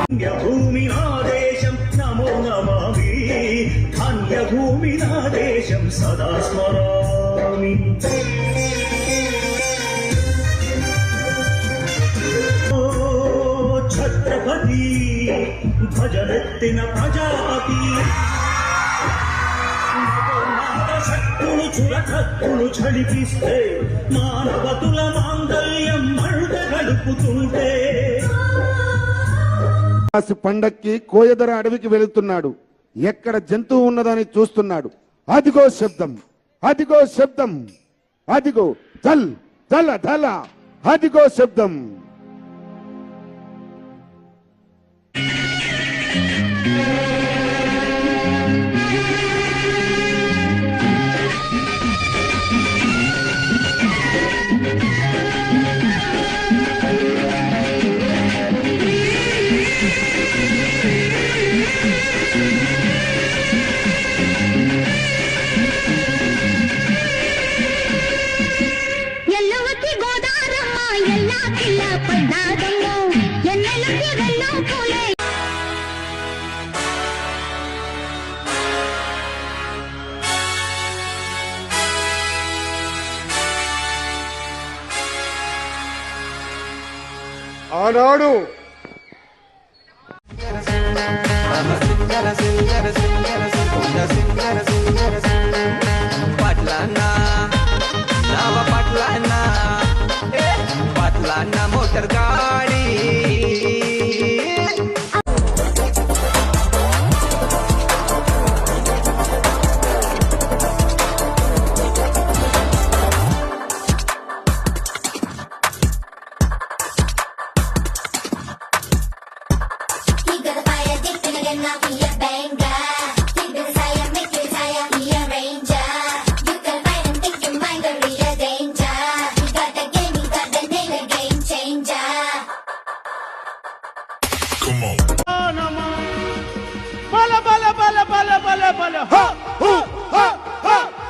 భూమి నా దేశం నమో నమామి, ధన్య భూమి నా దేశం సదా స్మరామి. ఛత్రపతి భజనెత్తిన ప్రజాపతి, శక్తులు చురకత్తులు చలిపిస్తే మానవతుల మాంగళ్యం మంట గడుపుతుంటే. పండక్కి కోయదర అడవికి వెళుతున్నాడు. ఎక్కడ జంతువు ఉన్నదని చూస్తున్నాడు. అదిగో శబ్దం, అదిగో శబ్దం, అదిగో ధల్ ధల ధల, అదిగో శబ్దం. ఆనాడు పట్లన్న మోటార్ గాడి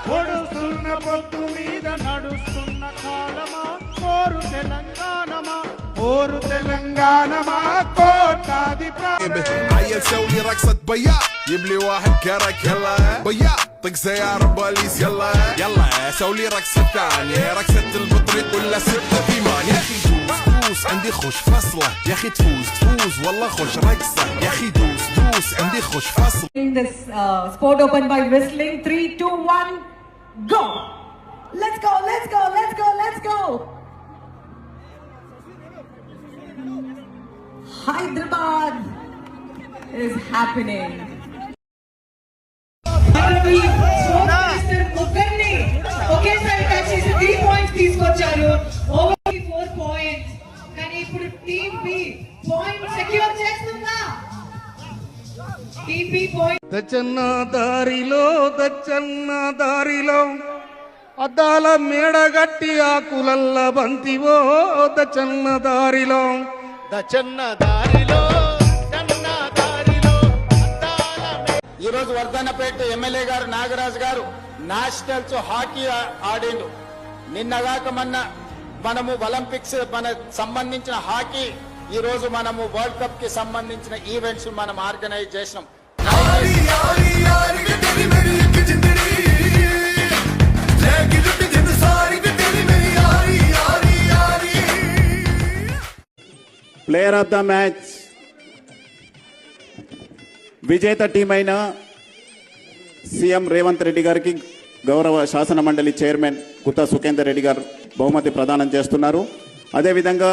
పొడుస్తున్న పొత్తు మీద నడుస్తున్న కాలమా, కోరు తెలంగాణమా, కోరు తెలంగాణమా, కోటాది عيل سوي رقصة بياع يبلي واحد كرك يلا بياع طق سيارة بوليس يلا يلا سوي رقصة ثانية رقصة البطريق ولا ستة ثمان. يا اخي دوس دوس عندي خوش فصلة، يا اخي تفوز تفوز والله خوش رقصة، يا اخي دوس دوس عندي خوش فصلة. This sport open by whistling 3, 2, 1, go! Let's go, let's go, let's go, let's go! Hyderabad is happening. ఒకేసారి టచ్ చేసి 3 పాయింట్స్ తీసుకొచ్చారు. Over 4 points. కానీ ఇప్పుడు టీమ్ బి పాయింట్ సెక్యూర్ చేస్తుందా? Team B point. దచ్చన్న దారిలో, దచ్చన్న దారిలో అద్దాల మేడగట్టి ఆకులల్ల బంతివో, దచ్చన్న దారిలో, దచ్చన్న దారిలో, ఈరోజు వర్ధన్నపేట ఎమ్మెల్యే గారు నాగరాజు గారు నేషనల్స్ హాకీ ఆడిండు. నిన్నగాక మొన్న మనము ఒలింపిక్స్ మన సంబంధించిన హాకీ, ఈ రోజు మనము వరల్డ్ కప్ కి సంబంధించిన ఈవెంట్స్ మనం ఆర్గనైజ్ చేసినాం. ప్లేయర్ ఆఫ్ ద మ్యాచ్ విజేత టీం అయిన సీఎం రేవంత్ రెడ్డి గారికి గౌరవ శాసన మండలి చైర్మన్ గుత్తా సుఖేందర్ రెడ్డి గారు బహుమతి ప్రదానం చేస్తున్నారు. అదేవిధంగా